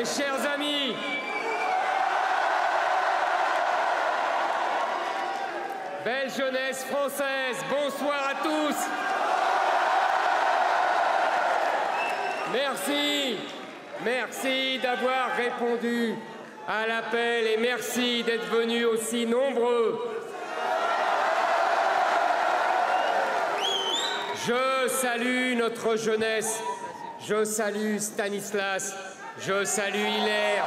Mes chers amis, belle jeunesse française, bonsoir à tous. Merci d'avoir répondu à l'appel et merci d'être venus aussi nombreux. Je salue notre jeunesse, je salue Stanislas, je salue Hilaire,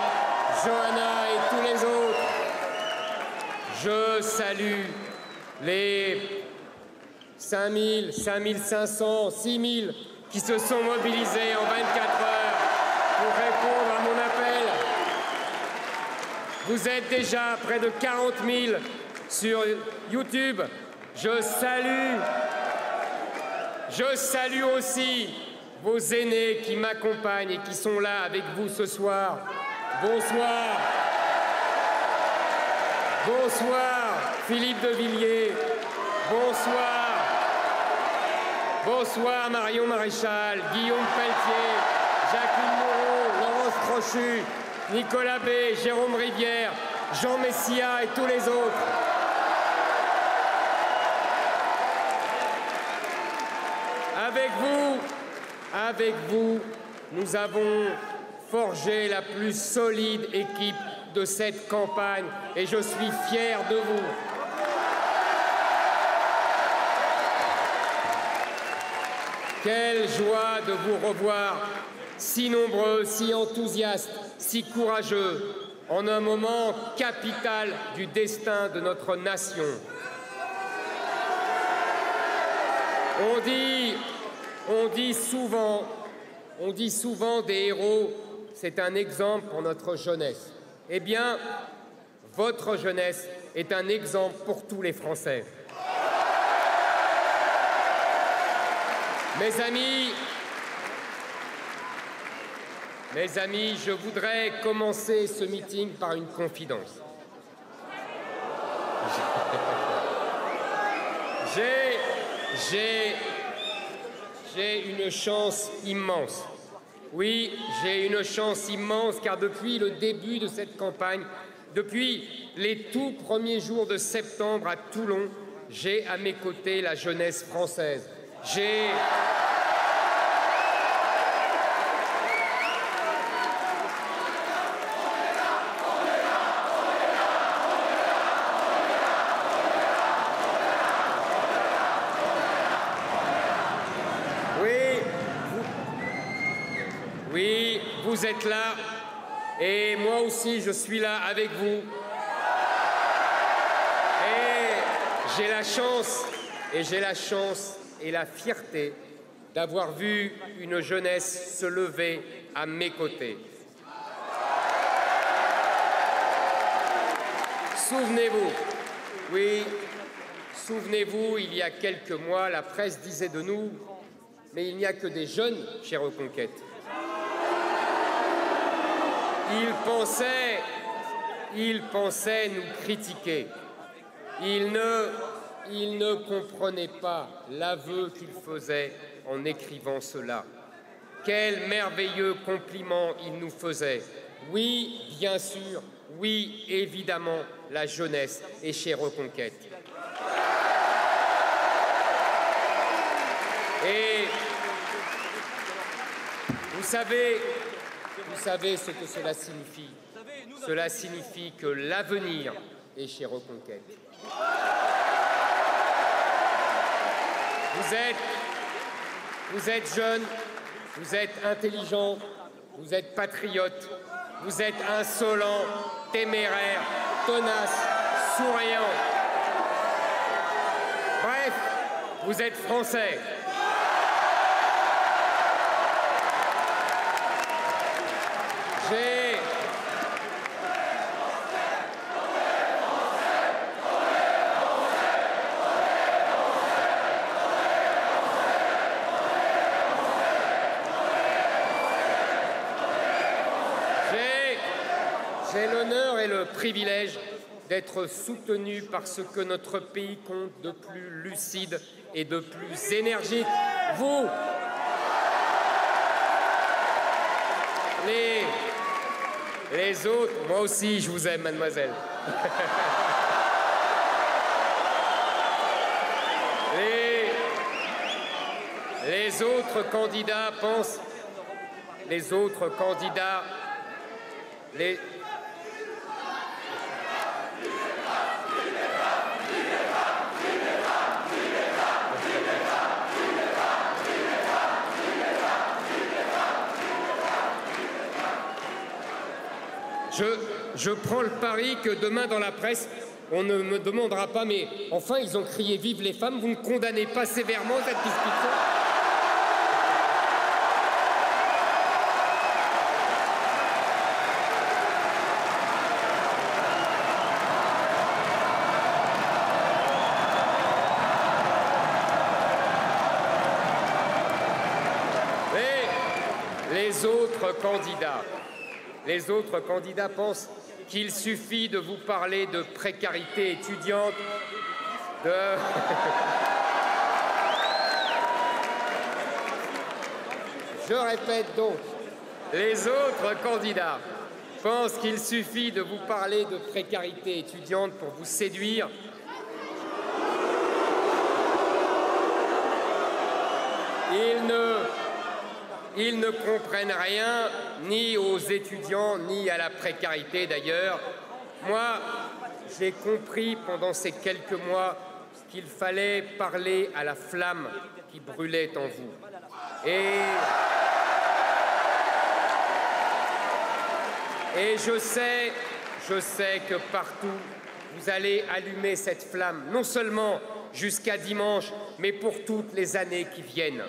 Johanna et tous les autres. Je salue les 5000, 5500, 6000 qui se sont mobilisés en 24 heures pour répondre à mon appel. Vous êtes déjà près de 40 000 sur YouTube. Je salue aussi vos aînés qui m'accompagnent et qui sont là avec vous ce soir. Bonsoir. Bonsoir, Philippe de Villiers. Bonsoir. Bonsoir, Marion Maréchal, Guillaume Pelletier, Jacqueline Moreau, Laurence Trochu, Nicolas B, Jérôme Rivière, Jean Messia et tous les autres. Avec vous, nous avons forgé la plus solide équipe de cette campagne et je suis fier de vous. Quelle joie de vous revoir, si nombreux, si enthousiastes, si courageux, en un moment capital du destin de notre nation. On dit souvent des héros, c'est un exemple pour notre jeunesse. Eh bien, votre jeunesse est un exemple pour tous les Français. Mes amis, je voudrais commencer ce meeting par une confidence. J'ai une chance immense. Oui, j'ai une chance immense car depuis le début de cette campagne, depuis les tout premiers jours de septembre à Toulon, j'ai à mes côtés la jeunesse française. Oui, vous êtes là et moi aussi je suis là avec vous. Et j'ai la chance et la fierté d'avoir vu une jeunesse se lever à mes côtés. Souvenez-vous, il y a quelques mois, la presse disait de nous « Mais il n'y a que des jeunes chez Reconquête ». Ils pensaient nous critiquer. Ils ne comprenaient pas l'aveu qu'ils faisaient en écrivant cela. Quel merveilleux compliment ils nous faisaient. Oui, bien sûr, oui, évidemment, la jeunesse est chez Reconquête. Et vous savez ce que cela signifie. Cela signifie que l'avenir est chez Reconquête. Vous êtes jeunes, vous êtes intelligents, vous êtes patriotes, vous êtes insolents, téméraires, tenaces, souriants. Bref, vous êtes français. J'ai l'honneur et le privilège d'être soutenu par ce que notre pays compte de plus lucide et de plus énergique. Vous, Les autres, moi aussi, je vous aime, mademoiselle. Les autres candidats pensent... Les autres candidats... Je prends le pari que demain dans la presse, on ne me demandera pas, mais enfin ils ont crié vive les femmes, vous ne condamnez pas sévèrement cette discussion? Mais les autres candidats pensent qu'il suffit de vous parler de précarité étudiante, Je répète donc, les autres candidats pensent qu'il suffit de vous parler de précarité étudiante pour vous séduire. Ils ne comprennent rien, ni aux étudiants, ni à la précarité d'ailleurs. Moi, j'ai compris pendant ces quelques mois qu'il fallait parler à la flamme qui brûlait en vous. Et je sais que partout, vous allez allumer cette flamme, non seulement jusqu'à dimanche, mais pour toutes les années qui viennent.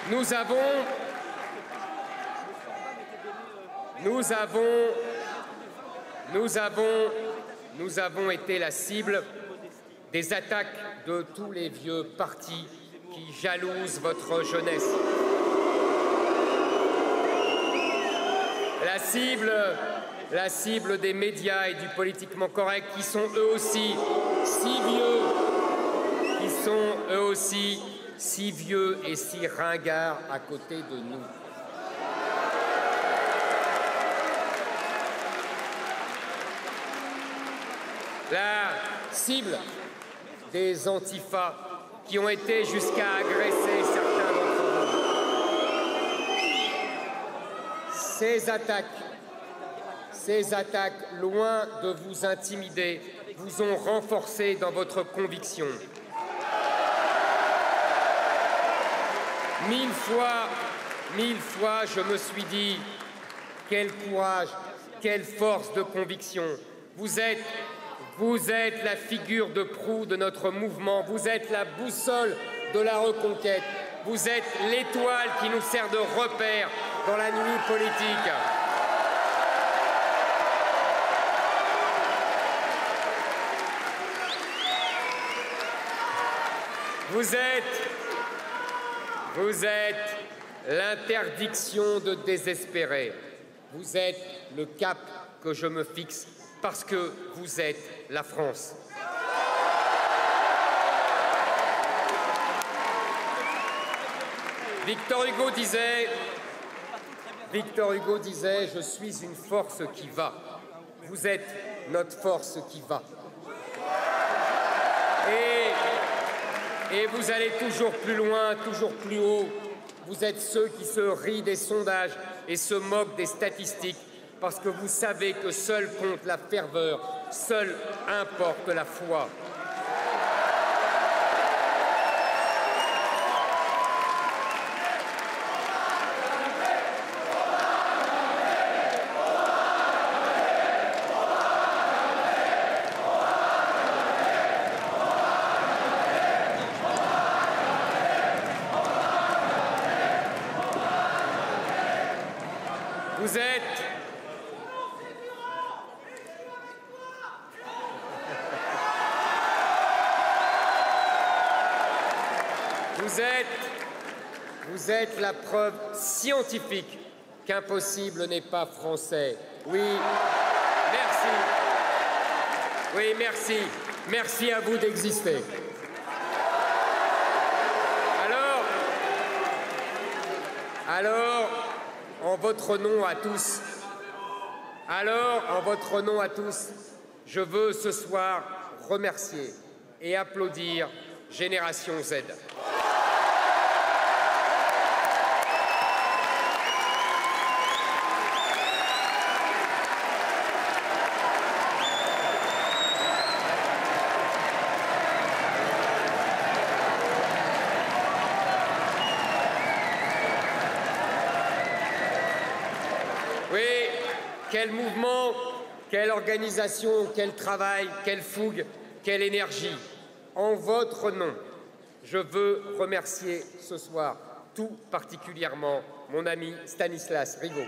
Nous avons été la cible des attaques de tous les vieux partis qui jalousent votre jeunesse. La cible des médias et du politiquement correct qui sont eux aussi si vieux et si ringards à côté de nous. La cible des antifas qui ont été jusqu'à agresser certains d'entre vous. Ces attaques, loin de vous intimider, vous ont renforcé dans votre conviction. Mille fois, je me suis dit, quel courage, quelle force de conviction. Vous êtes la figure de proue de notre mouvement. Vous êtes la boussole de la reconquête. Vous êtes l'étoile qui nous sert de repère dans la nuit politique. Vous êtes l'interdiction de désespérer. Vous êtes le cap que je me fixe parce que vous êtes la France. Victor Hugo disait « Je suis une force qui va ». Vous êtes notre force qui va. Et vous allez toujours plus loin, toujours plus haut. Vous êtes ceux qui se rient des sondages et se moquent des statistiques parce que vous savez que seule compte la ferveur, seule importe la foi. Vous êtes la preuve scientifique qu'impossible n'est pas français. Oui, merci. Oui, merci. Merci à vous d'exister. Alors, en votre nom à tous, je veux ce soir remercier et applaudir Génération Z. Oui, quel mouvement, quelle organisation, quel travail, quelle fougue, quelle énergie. En votre nom, je veux remercier ce soir tout particulièrement mon ami Stanislas Rigaud.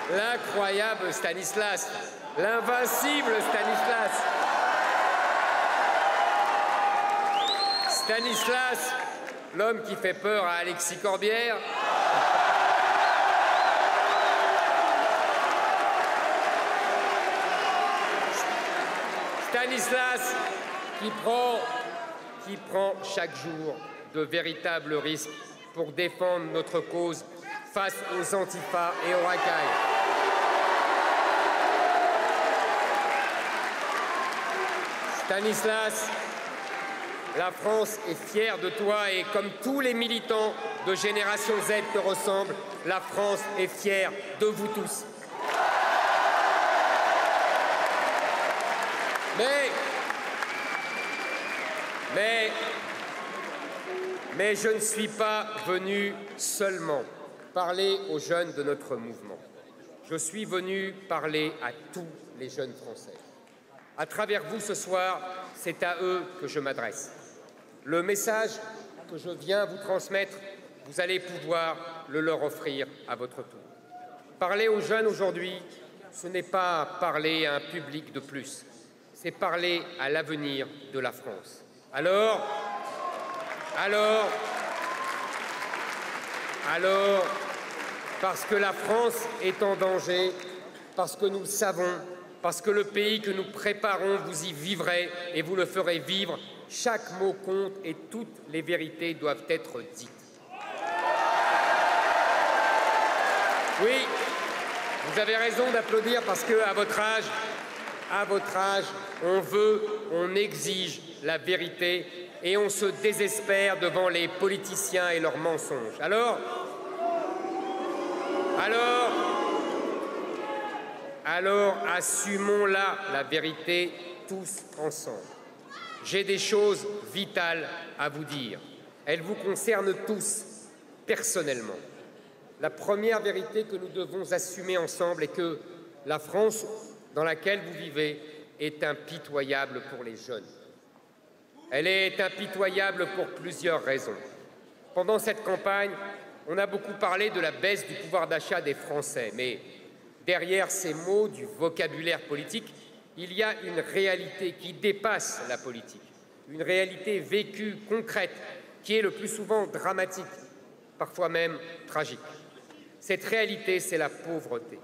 L'incroyable Stanislas, l'invincible Stanislas. Stanislas, l'homme qui fait peur à Alexis Corbière. Stanislas qui prend chaque jour de véritables risques pour défendre notre cause face aux antifas et aux racailles. Stanislas, la France est fière de toi et comme tous les militants de Génération Z te ressemblent, la France est fière de vous tous. Mais je ne suis pas venu seulement parler aux jeunes de notre mouvement. Je suis venu parler à tous les jeunes Français. À travers vous ce soir, c'est à eux que je m'adresse. Le message que je viens vous transmettre, vous allez pouvoir le leur offrir à votre tour. Parler aux jeunes aujourd'hui, ce n'est pas parler à un public de plus, c'est parler à l'avenir de la France. Alors, parce que la France est en danger, parce que nous le savons, parce que le pays que nous préparons, vous y vivrez et vous le ferez vivre, chaque mot compte et toutes les vérités doivent être dites. Oui, vous avez raison d'applaudir parce qu'à votre âge, on veut, on exige la vérité et on se désespère devant les politiciens et leurs mensonges. Alors, assumons-la, la vérité, tous ensemble. J'ai des choses vitales à vous dire. Elles vous concernent tous, personnellement. La première vérité que nous devons assumer ensemble est que la France dans laquelle vous vivez est impitoyable pour les jeunes. Elle est impitoyable pour plusieurs raisons. Pendant cette campagne, on a beaucoup parlé de la baisse du pouvoir d'achat des Français, mais derrière ces mots du vocabulaire politique, il y a une réalité qui dépasse la politique, une réalité vécue, concrète, qui est le plus souvent dramatique, parfois même tragique. Cette réalité, c'est la pauvreté.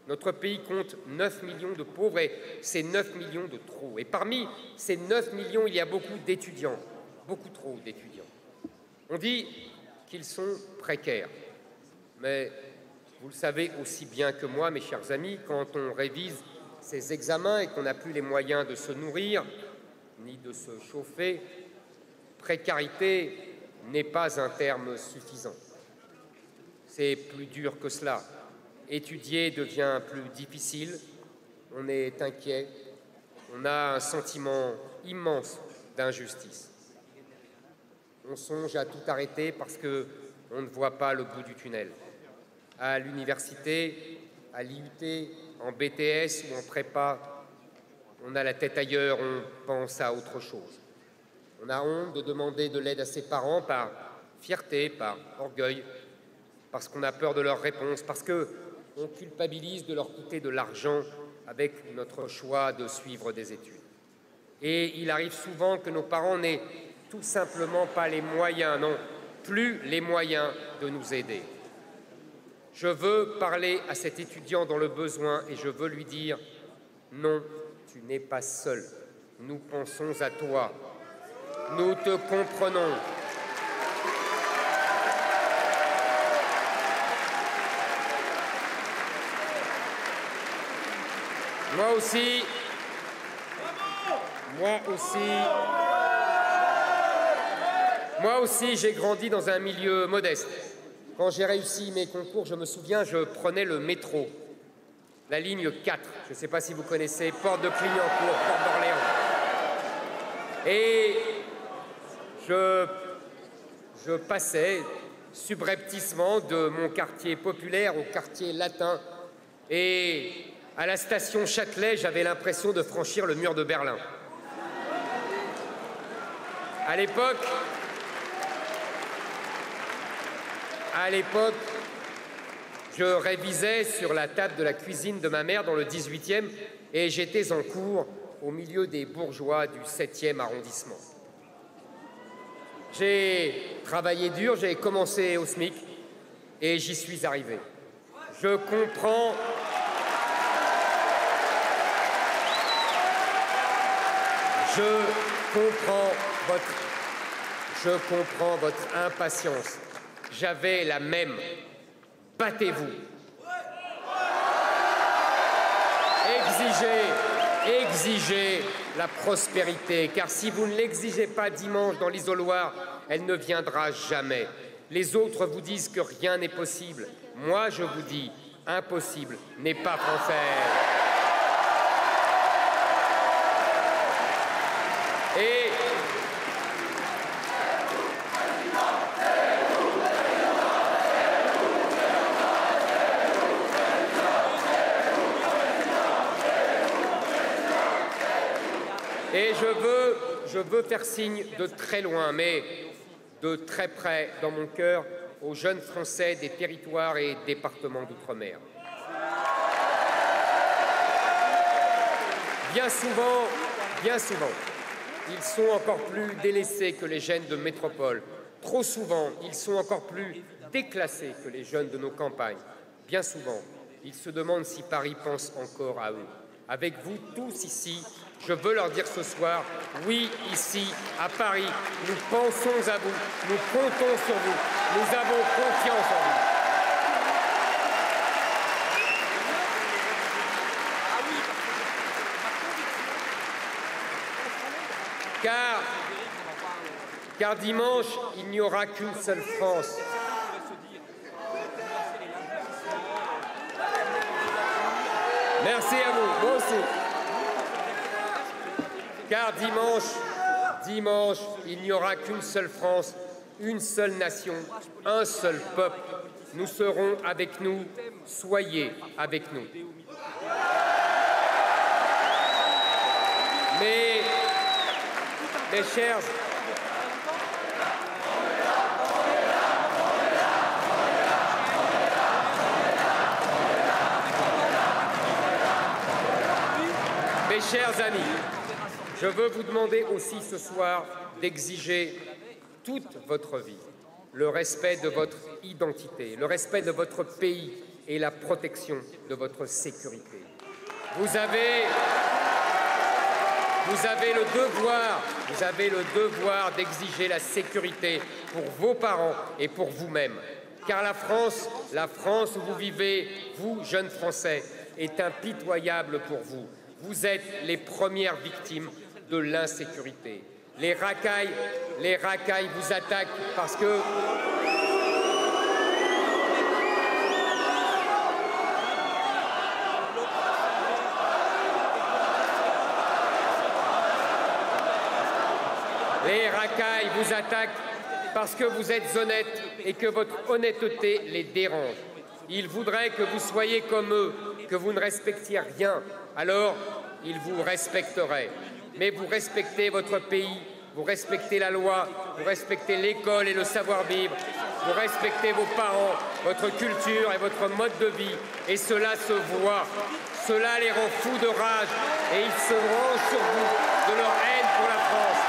Notre pays compte 9 millions de pauvres et c'est 9 millions de trop. Et parmi ces 9 millions, il y a beaucoup d'étudiants, beaucoup trop d'étudiants. On dit qu'ils sont précaires, mais vous le savez aussi bien que moi, mes chers amis, quand on révise ces examens et qu'on n'a plus les moyens de se nourrir ni de se chauffer, précarité n'est pas un terme suffisant. C'est plus dur que cela. Étudier devient plus difficile, on est inquiet, on a un sentiment immense d'injustice. On songe à tout arrêter parce qu'on ne voit pas le bout du tunnel. À l'université, à l'IUT, en BTS ou en prépa, on a la tête ailleurs, on pense à autre chose. On a honte de demander de l'aide à ses parents par fierté, par orgueil, parce qu'on a peur de leurs réponses, parce qu'on culpabilise de leur coûter de l'argent avec notre choix de suivre des études. Et il arrive souvent que nos parents n'aient tout simplement pas les moyens, non, plus les moyens de nous aider. Je veux parler à cet étudiant dans le besoin et je veux lui dire « Non, tu n'es pas seul. Nous pensons à toi. Nous te comprenons. » Moi aussi, j'ai grandi dans un milieu modeste. Quand j'ai réussi mes concours, je me souviens, je prenais le métro, la ligne 4. Je ne sais pas si vous connaissez, porte de Clignancourt, porte d'Orléans. Et je passais subrepticement de mon quartier populaire au quartier latin. Et à la station Châtelet, j'avais l'impression de franchir le mur de Berlin. À l'époque, je révisais sur la table de la cuisine de ma mère dans le 18e et j'étais en cours au milieu des bourgeois du 7e arrondissement. J'ai travaillé dur, j'ai commencé au SMIC et j'y suis arrivé. Je comprends votre impatience. J'avais la même. Battez-vous. Exigez la prospérité, car si vous ne l'exigez pas dimanche dans l'isoloir, elle ne viendra jamais. Les autres vous disent que rien n'est possible. Moi, je vous dis, impossible n'est pas français. Et je veux faire signe de très loin, mais de très près dans mon cœur, aux jeunes Français des territoires et départements d'outre-mer. Bien souvent, ils sont encore plus délaissés que les jeunes de métropole. Trop souvent, ils sont encore plus déclassés que les jeunes de nos campagnes. Bien souvent, ils se demandent si Paris pense encore à eux. Avec vous tous ici, je veux leur dire ce soir, oui, ici, à Paris, nous pensons à vous, nous comptons sur vous, nous avons confiance en vous. Car dimanche, il n'y aura qu'une seule France. Merci à vous, moi aussi. Car dimanche, il n'y aura qu'une seule France, une seule nation, un seul peuple. Nous serons avec nous, soyez avec nous. Mais, mes chers amis, je veux vous demander aussi ce soir d'exiger toute votre vie le respect de votre identité, le respect de votre pays et la protection de votre sécurité. Vous avez le devoir d'exiger la sécurité pour vos parents et pour vous-même. Car la France où vous vivez, vous, jeunes Français, est impitoyable pour vous. Vous êtes les premières victimes de l'insécurité. Les racailles vous attaquent parce que vous êtes honnête et que votre honnêteté les dérange. Ils voudraient que vous soyez comme eux, que vous ne respectiez rien. Alors, ils vous respecteraient. Mais vous respectez votre pays, vous respectez la loi, vous respectez l'école et le savoir-vivre, vous respectez vos parents, votre culture et votre mode de vie. Et cela se voit. Cela les rend fous de rage et ils se rangent sur vous de leur haine pour la France.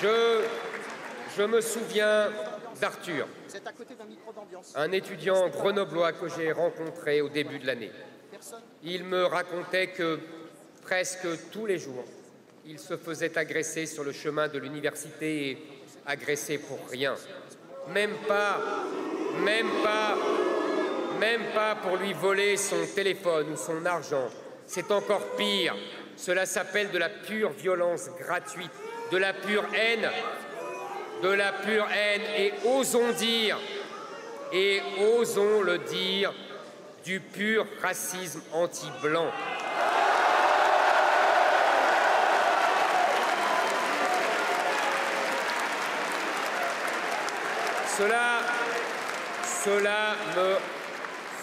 Je me souviens d'Arthur, un étudiant grenoblois que j'ai rencontré au début de l'année. Il me racontait que presque tous les jours, il se faisait agresser sur le chemin de l'université et agresser pour rien. Même pas pour lui voler son téléphone ou son argent. C'est encore pire. Cela s'appelle de la pure violence gratuite, de la pure haine, et osons le dire, du pur racisme anti-blanc.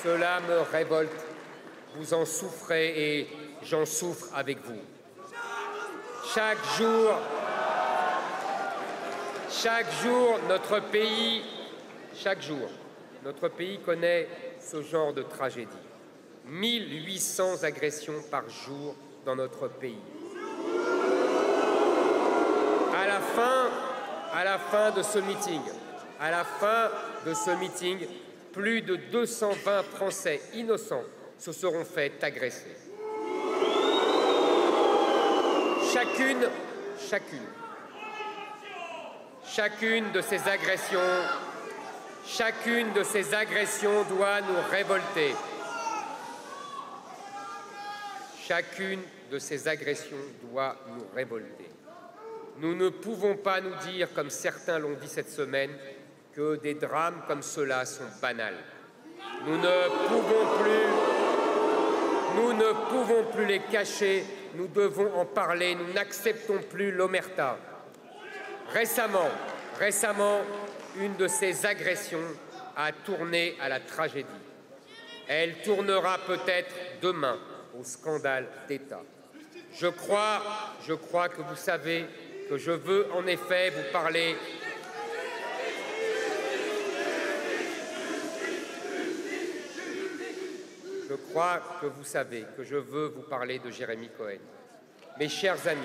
Cela me révolte. Vous en souffrez et j'en souffre avec vous. Chaque jour, notre pays connaît ce genre de tragédie. 1800 agressions par jour dans notre pays. À la fin de ce meeting, plus de 220 Français innocents se seront fait agresser. Chacune de ces agressions doit nous révolter. Chacune de ces agressions doit nous révolter. Nous ne pouvons pas nous dire, comme certains l'ont dit cette semaine, que des drames comme ceux-là sont banals. Nous ne pouvons plus les cacher, nous devons en parler, nous n'acceptons plus l'omerta. Récemment, une de ces agressions a tourné à la tragédie. Elle tournera peut-être demain au scandale d'État. Je crois que vous savez que je veux en effet vous parler. Je crois que vous savez que je veux vous parler de Jérémy Cohen. Mes chers amis,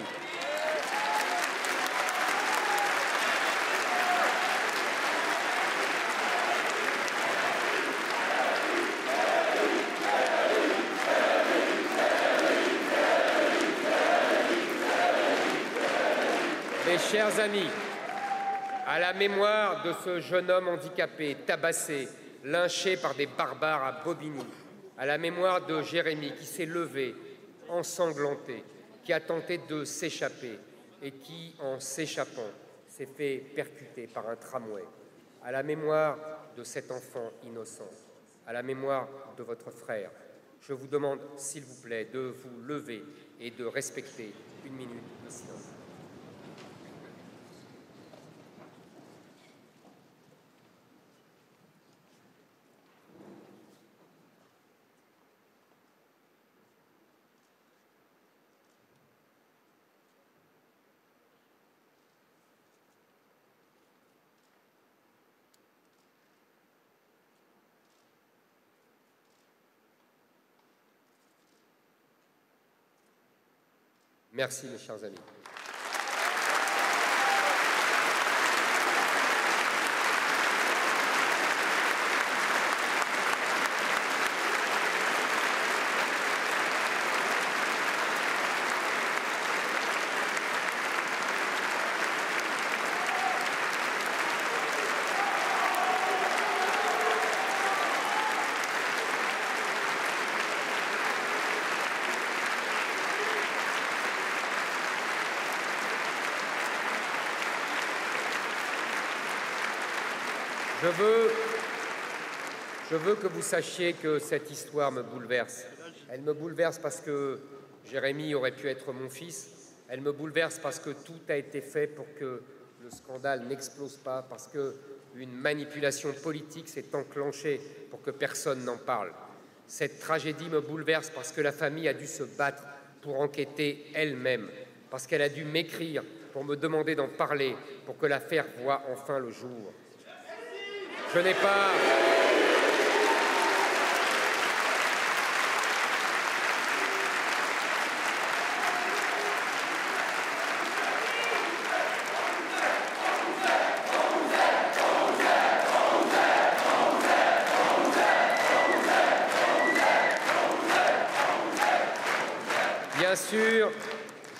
à la mémoire de ce jeune homme handicapé, tabassé, lynché par des barbares à Bobigny, à la mémoire de Jérémy qui s'est levé, ensanglanté, qui a tenté de s'échapper et qui, en s'échappant, s'est fait percuter par un tramway, à la mémoire de cet enfant innocent, à la mémoire de votre frère, je vous demande, s'il vous plaît, de vous lever et de respecter une minute de silence. Merci, mes chers amis. Je veux que vous sachiez que cette histoire me bouleverse. Elle me bouleverse parce que Jérémy aurait pu être mon fils. Elle me bouleverse parce que tout a été fait pour que le scandale n'explose pas, parce qu'une manipulation politique s'est enclenchée pour que personne n'en parle. Cette tragédie me bouleverse parce que la famille a dû se battre pour enquêter elle-même, parce qu'elle a dû m'écrire pour me demander d'en parler, pour que l'affaire voie enfin le jour. Je n'ai pas... sûr,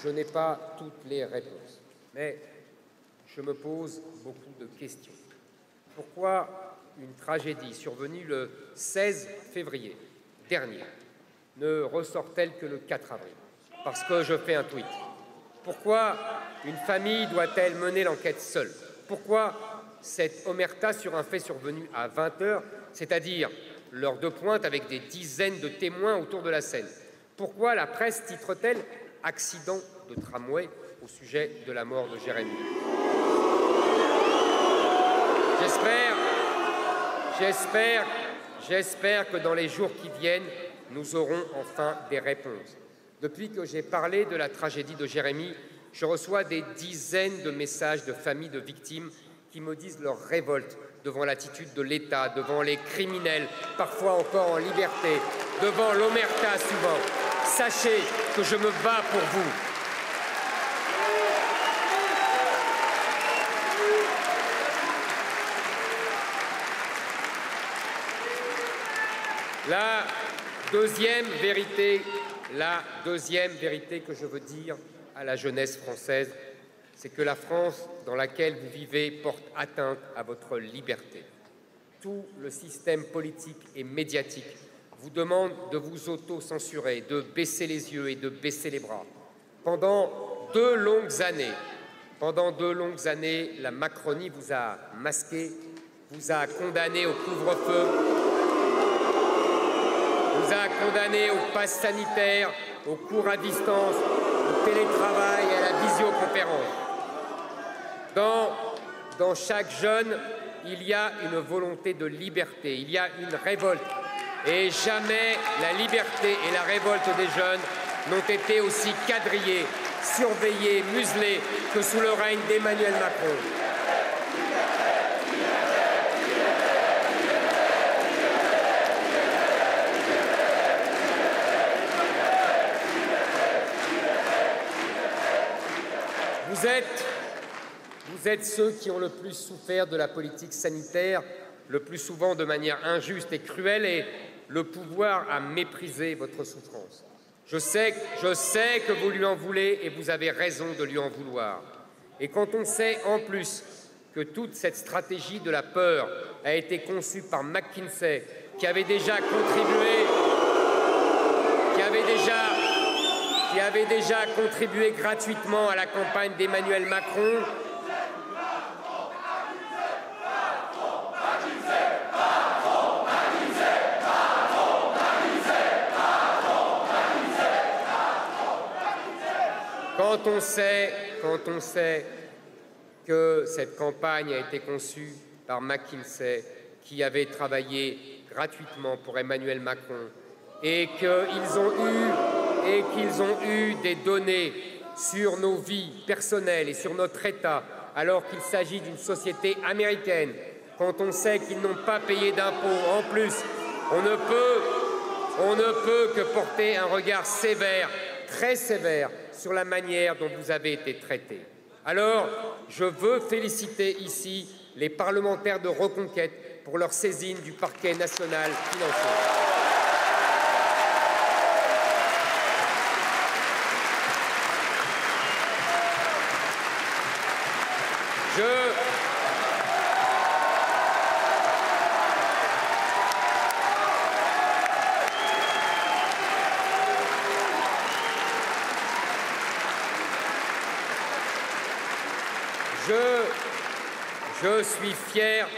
je n'ai pas toutes les réponses, mais je me pose beaucoup de questions. Pourquoi une tragédie survenue le 16 février dernier ne ressort-elle que le 4 avril? Parce que je fais un tweet. Pourquoi une famille doit-elle mener l'enquête seule? Pourquoi cette omerta sur un fait survenu à 20 h, c'est-à-dire l'heure de pointe avec des dizaines de témoins autour de la scène? Pourquoi la presse titre-t-elle « Accident de tramway » au sujet de la mort de Jérémy? J'espère que dans les jours qui viennent, nous aurons enfin des réponses. Depuis que j'ai parlé de la tragédie de Jérémy, je reçois des dizaines de messages de familles de victimes qui me disent leur révolte devant l'attitude de l'État, devant les criminels, parfois encore en liberté, devant l'omerta souvent. Sachez que je me bats pour vous. La deuxième vérité que je veux dire à la jeunesse française, c'est que la France dans laquelle vous vivez porte atteinte à votre liberté. Tout le système politique et médiatique vous demande de vous auto-censurer, de baisser les yeux et de baisser les bras. Pendant 2 longues années, la Macronie vous a masqué, vous a condamné au couvre-feu, vous a condamné au pass sanitaire, au cours à distance, au télétravail et à la visioconférence. Dans chaque jeune, il y a une volonté de liberté, il y a une révolte. Et jamais la liberté et la révolte des jeunes n'ont été aussi quadrillées, surveillées, muselées que sous le règne d'Emmanuel Macron. Vous êtes ceux qui ont le plus souffert de la politique sanitaire, le plus souvent de manière injuste et cruelle, et le pouvoir a méprisé votre souffrance. Je sais que vous lui en voulez et vous avez raison de lui en vouloir. Et quand on sait en plus que toute cette stratégie de la peur a été conçue par McKinsey, qui avait déjà contribué gratuitement à la campagne d'Emmanuel Macron, quand on sait que cette campagne a été conçue par McKinsey, qui avait travaillé gratuitement pour Emmanuel Macron, et qu'ils ont eu des données sur nos vies personnelles et sur notre État, alors qu'il s'agit d'une société américaine, quand on sait qu'ils n'ont pas payé d'impôts en plus, on ne peut que porter un regard sévère, très sévère, sur la manière dont vous avez été traités. Alors, je veux féliciter ici les parlementaires de Reconquête pour leur saisine du parquet national financier. Je suis fier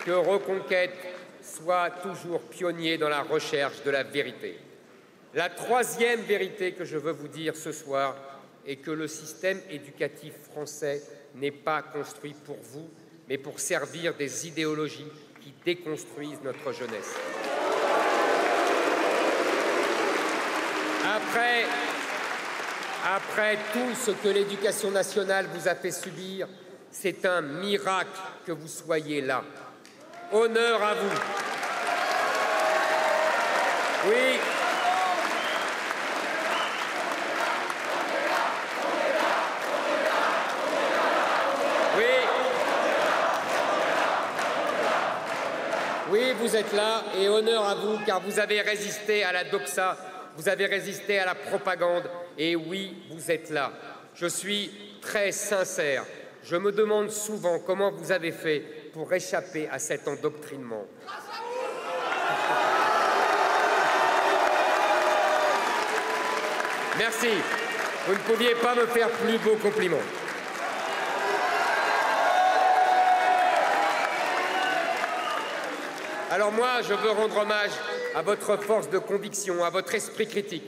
que Reconquête soit toujours pionnier dans la recherche de la vérité. La troisième vérité que je veux vous dire ce soir est que le système éducatif français n'est pas construit pour vous, mais pour servir des idéologies qui déconstruisent notre jeunesse. Après tout ce que l'éducation nationale vous a fait subir, c'est un miracle que vous soyez là. Honneur à vous. Oui. Oui, vous êtes là et honneur à vous car vous avez résisté à la doxa vous avez résisté à la propagande, et oui, vous êtes là. Je suis très sincère. Je me demande souvent comment vous avez fait pour échapper à cet endoctrinement. Merci. Vous ne pouviez pas me faire plus beau compliment. Alors moi, je veux rendre hommage à votre force de conviction, à votre esprit critique.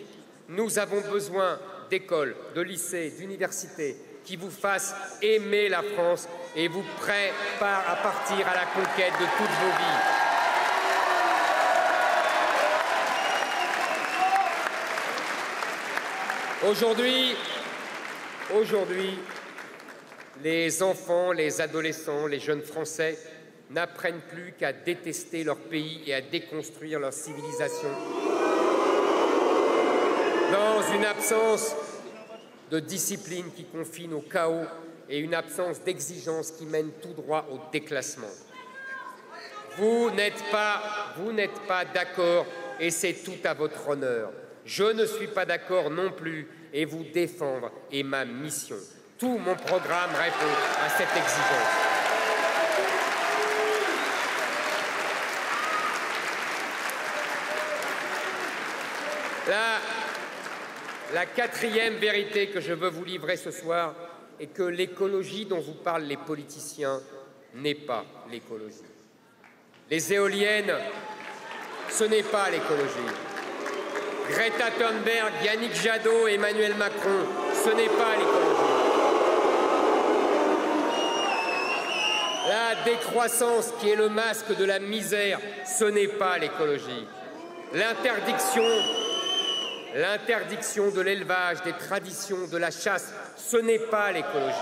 Nous avons besoin d'écoles, de lycées, d'universités qui vous fassent aimer la France et vous préparent à partir à la conquête de toutes vos vies. Aujourd'hui, les enfants, les adolescents, les jeunes Français n'apprennent plus qu'à détester leur pays et à déconstruire leur civilisation. Dans une absence de discipline qui confine au chaos et une absence d'exigence qui mène tout droit au déclassement. Vous n'êtes pas d'accord et c'est tout à votre honneur. Je ne suis pas d'accord non plus et vous défendre est ma mission. Tout mon programme répond à cette exigence. La quatrième vérité que je veux vous livrer ce soir est que l'écologie dont vous parlent les politiciens n'est pas l'écologie. Les éoliennes, ce n'est pas l'écologie. Greta Thunberg, Yannick Jadot, Emmanuel Macron, ce n'est pas l'écologie. La décroissance qui est le masque de la misère, ce n'est pas l'écologie. L'interdiction de l'élevage, des traditions, de la chasse, ce n'est pas l'écologie.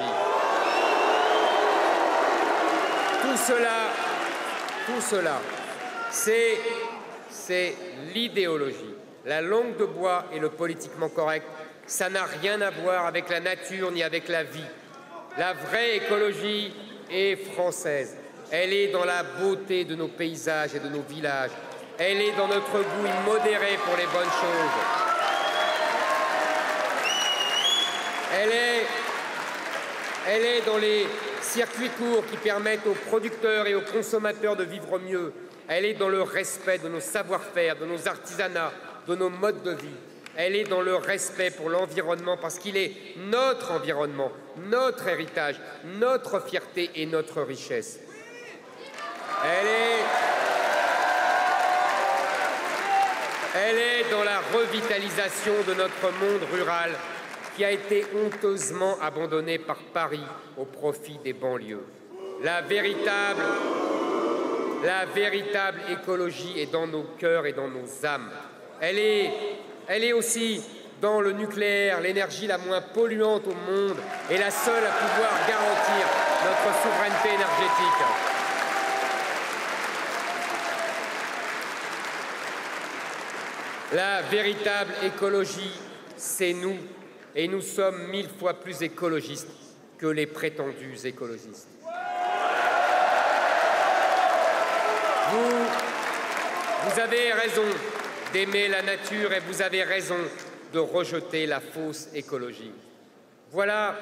Tout cela, c'est l'idéologie. La langue de bois et le politiquement correct, ça n'a rien à voir avec la nature ni avec la vie. La vraie écologie est française. Elle est dans la beauté de nos paysages et de nos villages. Elle est dans notre goût immodéré pour les bonnes choses. Elle est dans les circuits courts qui permettent aux producteurs et aux consommateurs de vivre mieux. Elle est dans le respect de nos savoir-faire, de nos artisanats, de nos modes de vie. Elle est dans le respect pour l'environnement parce qu'il est notre environnement, notre héritage, notre fierté et notre richesse. Elle est dans la revitalisation de notre monde rural qui a été honteusement abandonné par Paris au profit des banlieues. La véritable écologie est dans nos cœurs et dans nos âmes. Elle est aussi dans le nucléaire, l'énergie la moins polluante au monde et la seule à pouvoir garantir notre souveraineté énergétique. La véritable écologie, c'est nous. Et nous sommes 1000 fois plus écologistes que les prétendus écologistes. Vous avez raison d'aimer la nature et vous avez raison de rejeter la fausse écologie. Voilà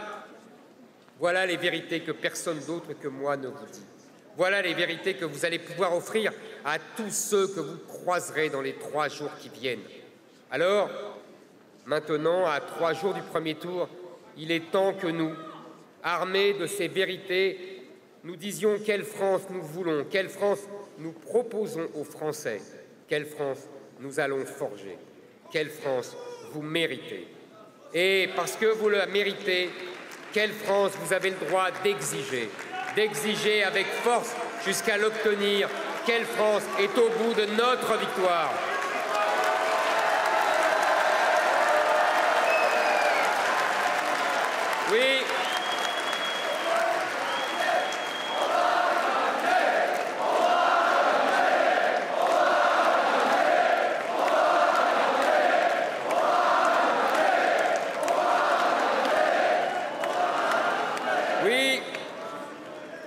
les vérités que personne d'autre que moi ne vous dit. Voilà les vérités que vous allez pouvoir offrir à tous ceux que vous croiserez dans les 3 jours qui viennent. Alors, maintenant, à 3 jours du premier tour, il est temps que nous, armés de ces vérités, nous disions quelle France nous voulons, quelle France nous proposons aux Français, quelle France nous allons forger, quelle France vous méritez. Et parce que vous la méritez, quelle France vous avez le droit d'exiger avec force jusqu'à l'obtenir, quelle France est au bout de notre victoire. Oui. Oui,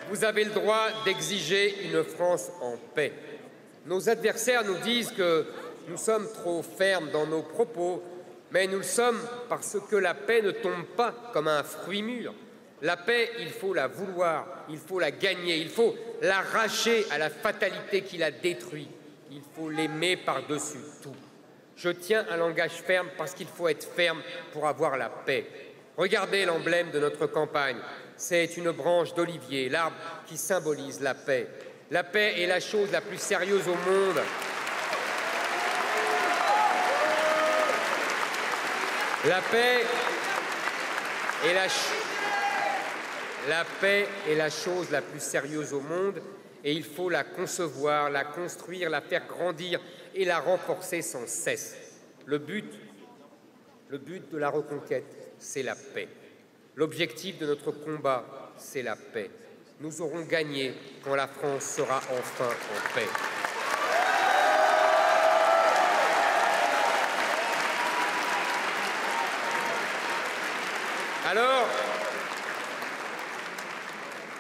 vous avez le droit d'exiger une France en paix. Nos adversaires nous disent que Nous sommes trop fermes dans nos propos, mais nous le sommes parce que la paix ne tombe pas comme un fruit mûr. La paix, il faut la vouloir, il faut la gagner, il faut l'arracher à la fatalité qui la détruit. Il faut l'aimer par-dessus tout. Je tiens un langage ferme parce qu'il faut être ferme pour avoir la paix. Regardez l'emblème de notre campagne. C'est une branche d'olivier, l'arbre qui symbolise la paix. La paix est la chose la plus sérieuse au monde. La paix est la chose la plus sérieuse au monde et il faut la concevoir, la construire, la faire grandir et la renforcer sans cesse. Le but de la reconquête, c'est la paix. L'objectif de notre combat, c'est la paix. Nous aurons gagné quand la France sera enfin en paix.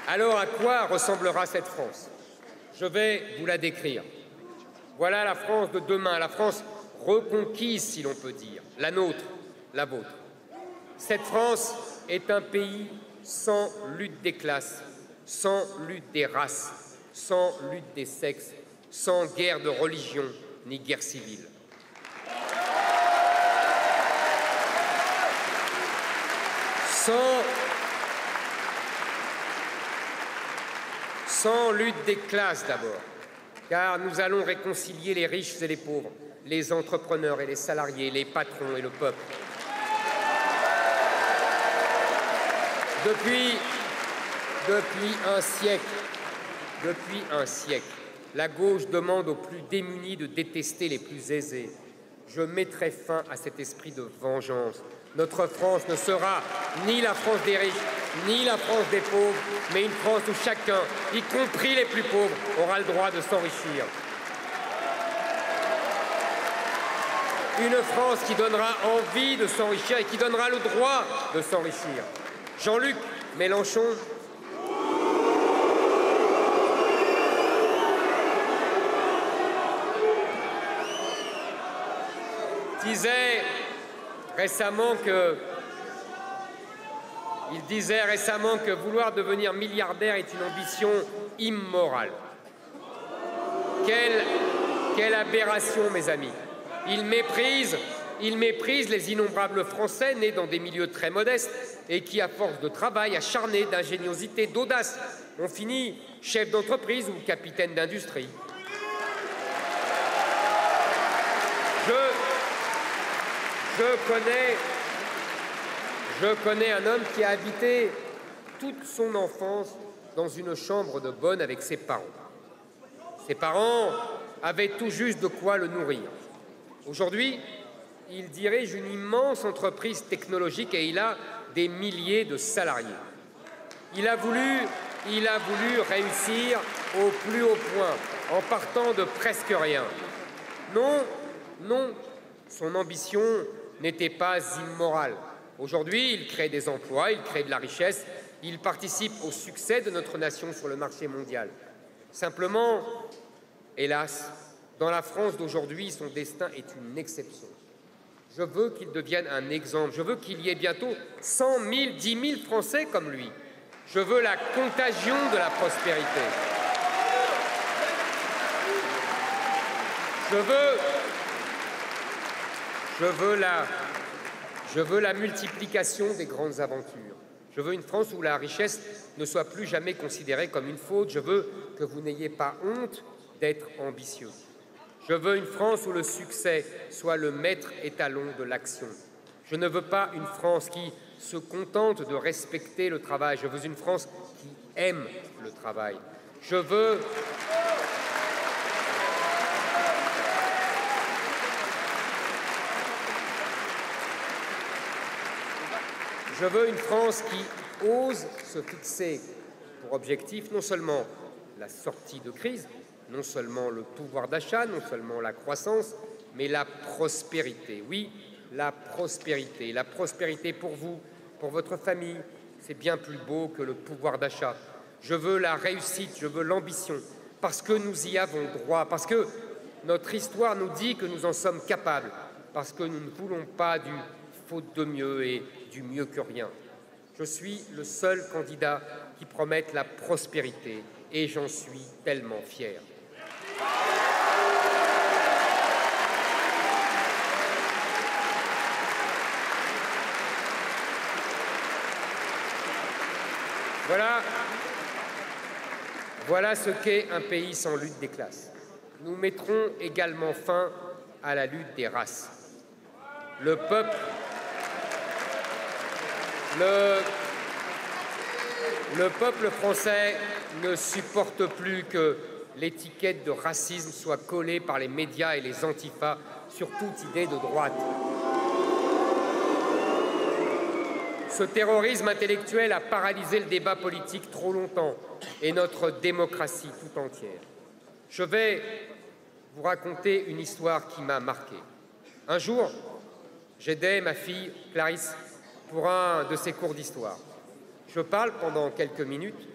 Alors, à quoi ressemblera cette France? Je vais vous la décrire. Voilà la France de demain, la France reconquise, si l'on peut dire, la nôtre, la vôtre. Cette France est un pays sans lutte des classes, sans lutte des races, sans lutte des sexes, sans guerre de religion ni guerre civile. Sans lutte des classes d'abord, car nous allons réconcilier les riches et les pauvres, les entrepreneurs et les salariés, les patrons et le peuple. Depuis un siècle, la gauche demande aux plus démunis de détester les plus aisés. Je mettrai fin à cet esprit de vengeance. Notre France ne sera ni la France des riches, ni la France des pauvres, mais une France où chacun, y compris les plus pauvres, aura le droit de s'enrichir. Une France qui donnera envie de s'enrichir et qui donnera le droit de s'enrichir. Jean-Luc Mélenchon disait récemment que vouloir devenir milliardaire est une ambition immorale. Quelle aberration, mes amis. Il méprise les innombrables Français nés dans des milieux très modestes et qui, à force de travail acharné, d'ingéniosité, d'audace, ont fini chef d'entreprise ou capitaine d'industrie. Je connais un homme qui a habité toute son enfance dans une chambre de bonne avec ses parents. Ses parents avaient tout juste de quoi le nourrir. Aujourd'hui, il dirige une immense entreprise technologique et il a des milliers de salariés. Il a voulu réussir au plus haut point, en partant de presque rien. Non, son ambition n'était pas immorale. Aujourd'hui, il crée des emplois, il crée de la richesse, il participe au succès de notre nation sur le marché mondial. Simplement, hélas, dans la France d'aujourd'hui, son destin est une exception. Je veux qu'il devienne un exemple. Je veux qu'il y ait bientôt 100 000, 10 000 Français comme lui. Je veux la contagion de la prospérité. Je veux la multiplication des grandes aventures. Je veux une France où la richesse ne soit plus jamais considérée comme une faute. Je veux que vous n'ayez pas honte d'être ambitieux. Je veux une France où le succès soit le maître étalon de l'action. Je ne veux pas une France qui se contente de respecter le travail. Je veux une France qui aime le travail. Je veux une France qui ose se fixer pour objectif non seulement la sortie de crise, non seulement le pouvoir d'achat, non seulement la croissance, mais la prospérité. Oui, la prospérité. La prospérité pour vous, pour votre famille, c'est bien plus beau que le pouvoir d'achat. Je veux la réussite, je veux l'ambition, parce que nous y avons droit, parce que Notre histoire nous dit que nous en sommes capables, parce que nous ne voulons pas du faute de mieux et du mieux que rien. Je suis le seul candidat qui promette la prospérité et j'en suis tellement fier. Voilà ce qu'est un pays sans lutte des classes. Nous mettrons également fin à la lutte des races. Le peuple français ne supporte plus que l'étiquette de racisme soit collée par les médias et les antifas sur toute idée de droite. Ce terrorisme intellectuel a paralysé le débat politique trop longtemps et notre démocratie tout entière. Je vais vous raconter une histoire qui m'a marqué. Un jour, j'aidais ma fille Clarisse pour un de ses cours d'histoire. Je parle pendant quelques minutes,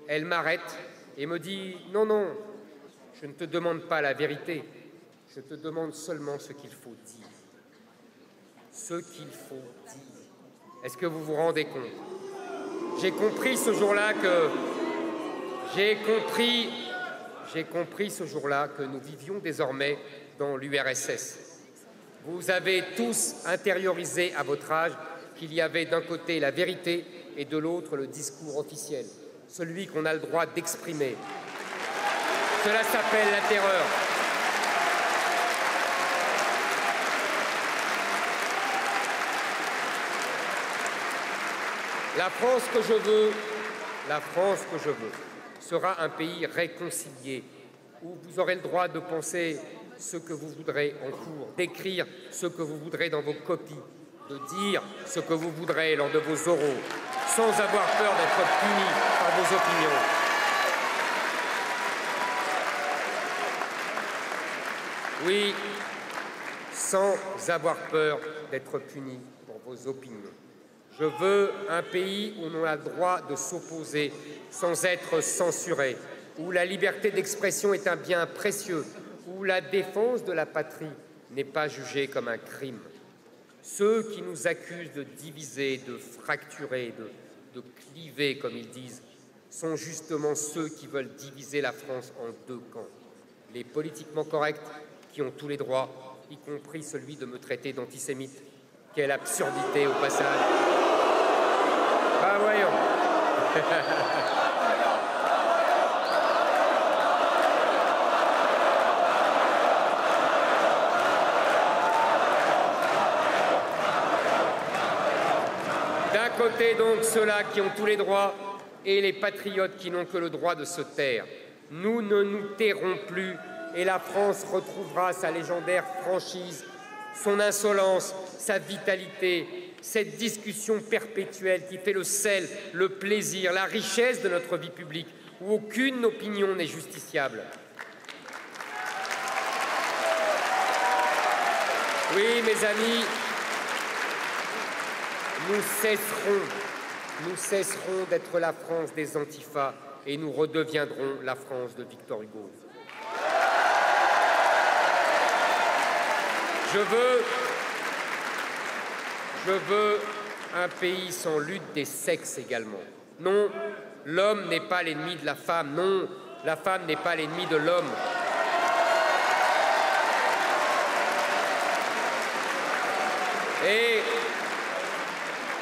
elle m'arrête et me dit « Non, non, je ne te demande pas la vérité, je te demande seulement ce qu'il faut dire. Ce qu'il faut dire. » Est-ce que vous vous rendez compte? J'ai compris ce jour-là que nous vivions désormais dans l'URSS. Vous avez tous intériorisé à votre âge qu'il y avait d'un côté la vérité et de l'autre le discours officiel, celui qu'on a le droit d'exprimer. Cela s'appelle la terreur. La France que je veux, sera un pays réconcilié, où vous aurez le droit de penser ce que vous voudrez en cours, d'écrire ce que vous voudrez dans vos copies, de dire ce que vous voudrez lors de vos oraux, sans avoir peur d'être puni par vos opinions. Oui, sans avoir peur d'être puni pour vos opinions. Je veux un pays où l'on a le droit de s'opposer sans être censuré, où la liberté d'expression est un bien précieux, où la défense de la patrie n'est pas jugée comme un crime. Ceux qui nous accusent de diviser, de fracturer, de cliver, comme ils disent, sont justement ceux qui veulent diviser la France en deux camps. Les politiquement corrects qui ont tous les droits, y compris celui de me traiter d'antisémite. Quelle absurdité au passage. Bah voyons. D'un côté donc ceux-là qui ont tous les droits et les patriotes qui n'ont que le droit de se taire. Nous ne nous tairons plus et la France retrouvera sa légendaire franchise, son insolence, sa vitalité, cette discussion perpétuelle qui fait le sel, le plaisir, la richesse de notre vie publique, où aucune opinion n'est justiciable. Oui, mes amis, nous cesserons d'être la France des antifas et nous redeviendrons la France de Victor Hugo. Je veux un pays sans lutte des sexes également. Non, l'homme n'est pas l'ennemi de la femme. Non, la femme n'est pas l'ennemi de l'homme.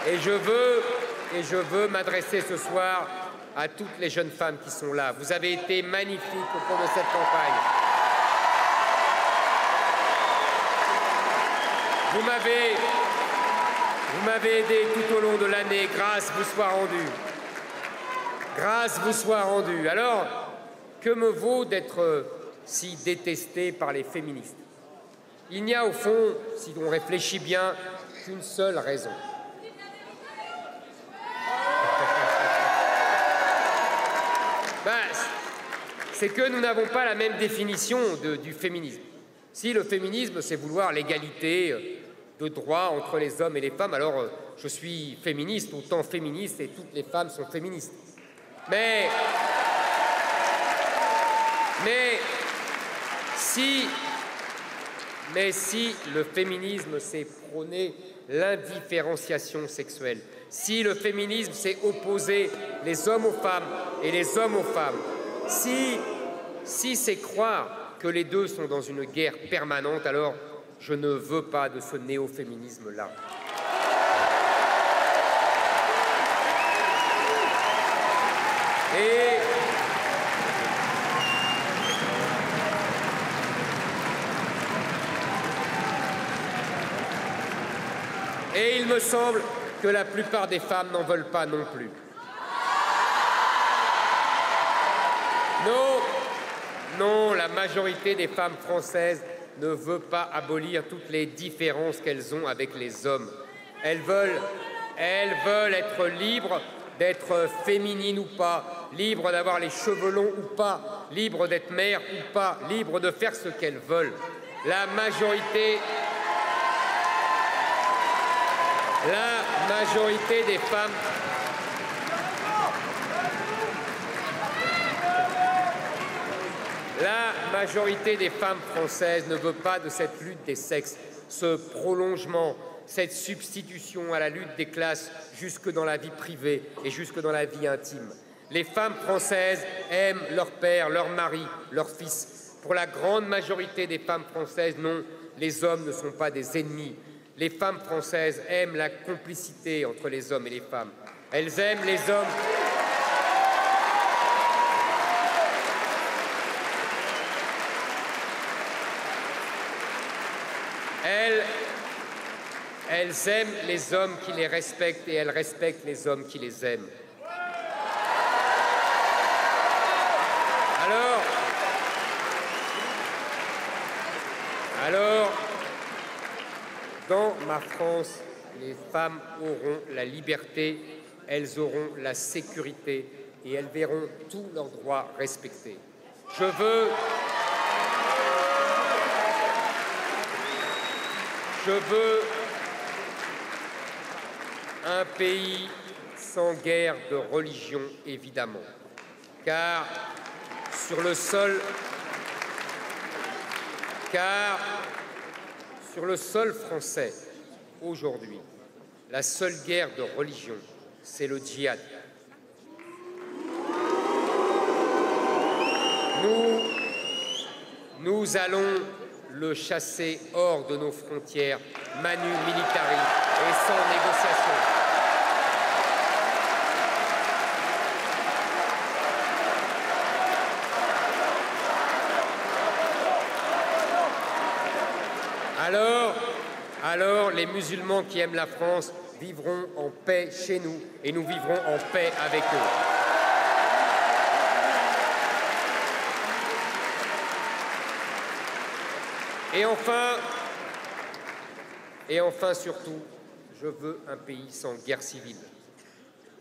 Et je veux m'adresser ce soir à toutes les jeunes femmes qui sont là. Vous avez été magnifiques au cours de cette campagne. Vous m'avez aidé tout au long de l'année. Grâce vous soit rendue. Grâce vous soit rendue. Alors, que me vaut d'être si détesté par les féministes? Il n'y a au fond, si l'on réfléchit bien, qu'une seule raison. C'est que nous n'avons pas la même définition du féminisme. Si le féminisme, c'est vouloir l'égalité de droits entre les hommes et les femmes, alors je suis féministe, autant féministe, et toutes les femmes sont féministes. Mais Mais si le féminisme, c'est prôner l'indifférenciation sexuelle, si le féminisme, c'est opposer les hommes aux femmes et les hommes aux femmes, si c'est croire que les deux sont dans une guerre permanente, alors je ne veux pas de ce néo-féminisme-là. Et il me semble que la plupart des femmes n'en veulent pas non plus. Non, la majorité des femmes françaises ne veut pas abolir toutes les différences qu'elles ont avec les hommes. Elles veulent être libres d'être féminines ou pas, libres d'avoir les cheveux longs ou pas, libres d'être mères ou pas, libres de faire ce qu'elles veulent. La majorité des femmes françaises ne veut pas de cette lutte des sexes, ce prolongement, cette substitution à la lutte des classes jusque dans la vie privée et jusque dans la vie intime. Les femmes françaises aiment leur père, leur mari, leur fils. Pour la grande majorité des femmes françaises, non, les hommes ne sont pas des ennemis. Les femmes françaises aiment la complicité entre les hommes et les femmes. Elles aiment les hommes. Elles aiment les hommes qui les respectent et elles respectent les hommes qui les aiment. Alors, dans ma France, les femmes auront la liberté, elles auront la sécurité et elles verront tous leurs droits respectés. Je veux un pays sans guerre de religion, évidemment, car sur le sol français, aujourd'hui, la seule guerre de religion, c'est le djihad. Nous allons le chasser hors de nos frontières, manu militari et sans négociation. Alors, les musulmans qui aiment la France vivront en paix chez nous et nous vivrons en paix avec eux. Et enfin, surtout, je veux un pays sans guerre civile.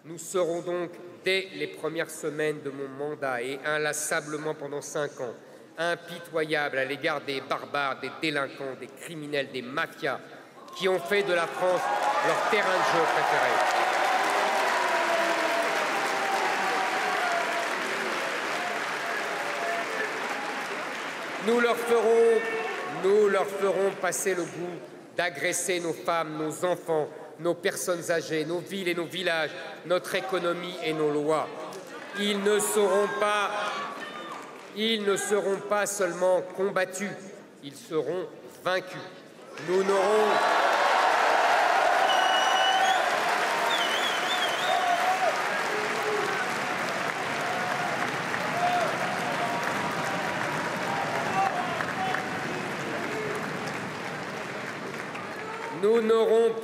Nous serons donc, dès les premières semaines de mon mandat et inlassablement pendant 5 ans, impitoyables à l'égard des barbares, des délinquants, des criminels, des mafias qui ont fait de la France leur terrain de jeu préféré. Nous leur ferons passer le goût d'agresser nos femmes, nos enfants, nos personnes âgées, nos villes et nos villages, notre économie et nos lois. Ils ne seront pas seulement combattus, ils seront vaincus. Nous n'aurons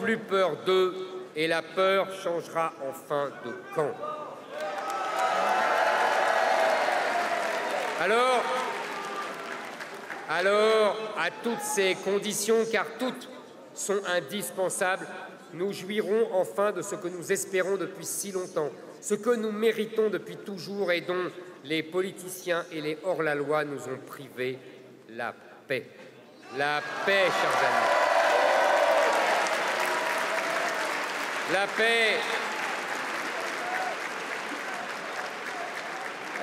plus peur d'eux et la peur changera enfin de camp. Alors, à toutes ces conditions, car toutes sont indispensables, nous jouirons enfin de ce que nous espérons depuis si longtemps, ce que nous méritons depuis toujours et dont les politiciens et les hors-la-loi nous ont privés, la paix. La paix, chers amis.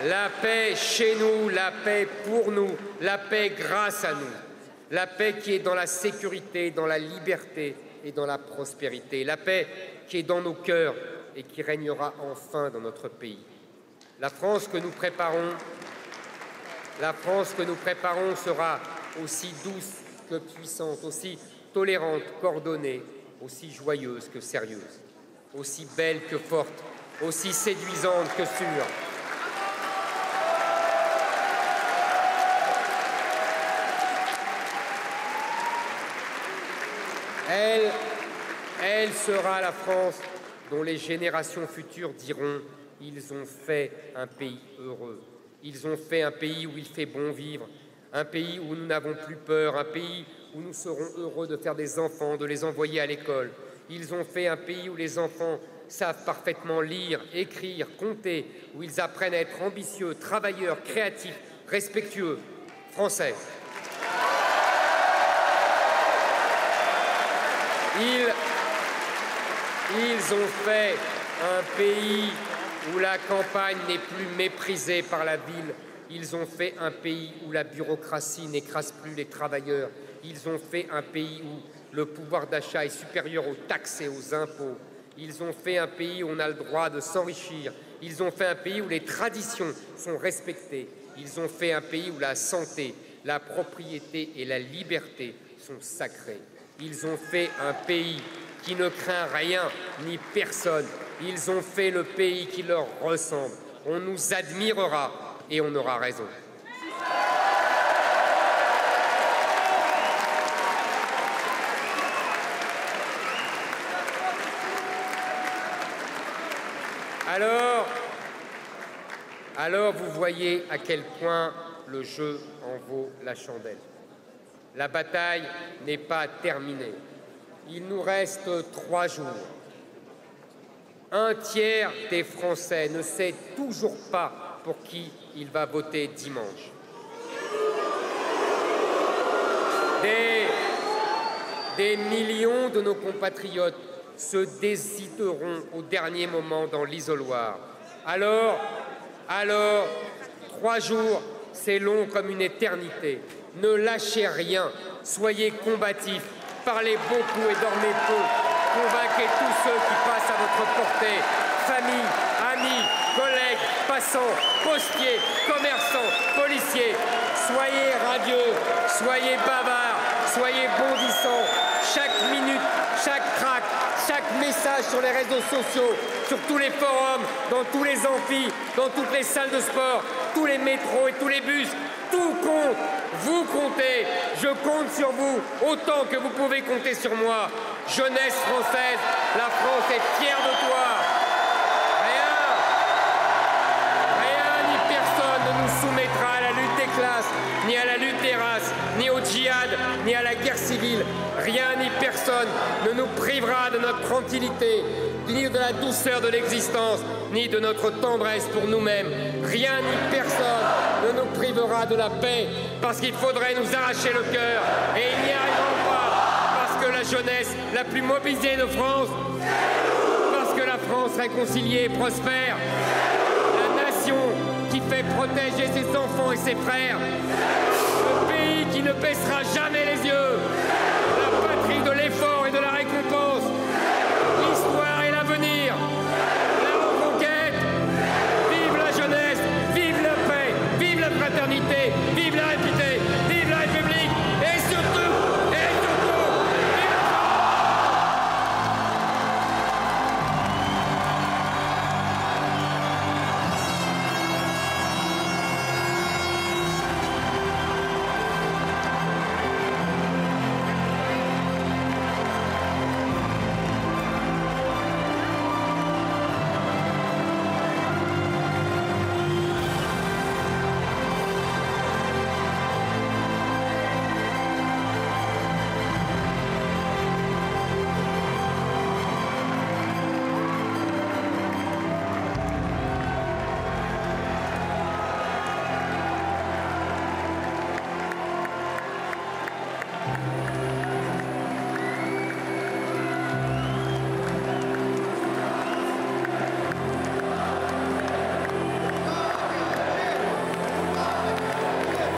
La paix chez nous, la paix pour nous, la paix grâce à nous. La paix qui est dans la sécurité, dans la liberté et dans la prospérité. La paix qui est dans nos cœurs et qui régnera enfin dans notre pays. La France que nous préparons sera aussi douce que puissante, aussi tolérante qu'ordonnée, aussi joyeuse que sérieuse, aussi belle que forte, aussi séduisante que sûre. Elle sera la France dont les générations futures diront « Ils ont fait un pays heureux, ils ont fait un pays où il fait bon vivre, un pays où nous n'avons plus peur, un pays où nous serons heureux de faire des enfants, de les envoyer à l'école. Ils ont fait un pays où les enfants savent parfaitement lire, écrire, compter, où ils apprennent à être ambitieux, travailleurs, créatifs, respectueux, français. Ils ont fait un pays où la campagne n'est plus méprisée par la ville. Ils ont fait un pays où la bureaucratie n'écrase plus les travailleurs. Ils ont fait un pays où le pouvoir d'achat est supérieur aux taxes et aux impôts. Ils ont fait un pays où on a le droit de s'enrichir. Ils ont fait un pays où les traditions sont respectées. Ils ont fait un pays où la santé, la propriété et la liberté sont sacrées. Ils ont fait un pays qui ne craint rien ni personne. Ils ont fait le pays qui leur ressemble. On nous admirera et on aura raison. Alors vous voyez à quel point le jeu en vaut la chandelle. La bataille n'est pas terminée. Il nous reste 3 jours. Un tiers des Français ne sait toujours pas pour qui il va voter dimanche. Des millions de nos compatriotes se désiteront au dernier moment dans l'isoloir. Alors, 3 jours, c'est long comme une éternité. Ne lâchez rien, soyez combatifs, parlez beaucoup et dormez peu. Convainquez tous ceux qui passent à votre portée, famille, amis, collègues, passants, postiers, commerçants, policiers. Soyez radieux, soyez bavards, soyez bondissants. Chaque minute, chaque tract, chaque message sur les réseaux sociaux, sur tous les forums, dans tous les amphis, dans toutes les salles de sport, tous les métros et tous les bus, tout compte. Vous comptez, je compte sur vous autant que vous pouvez compter sur moi. Jeunesse française, la France est fière de toi. Rien ni personne ne nous soumettra à la lutte des classes, ni à la lutte des races, ni au djihad, ni à la guerre civile. Rien ni personne ne nous privera de notre tranquillité, ni de la douceur de l'existence, ni de notre tendresse pour nous-mêmes. Rien ni personne ne nous privera de la paix, parce qu'il faudrait nous arracher le cœur, et ils n'y arriveront pas, parce que la jeunesse la plus mobilisée de France, parce que la France réconciliée et prospère, la nation qui fait protéger ses enfants et ses frères, le pays qui ne baissera jamais les yeux, la patrie de l'effort et de la récompense, l'histoire et l'avenir, la reconquête. Vive la jeunesse, vive la paix, vive la fraternité, vive la République, vive la République, et surtout, vive la France.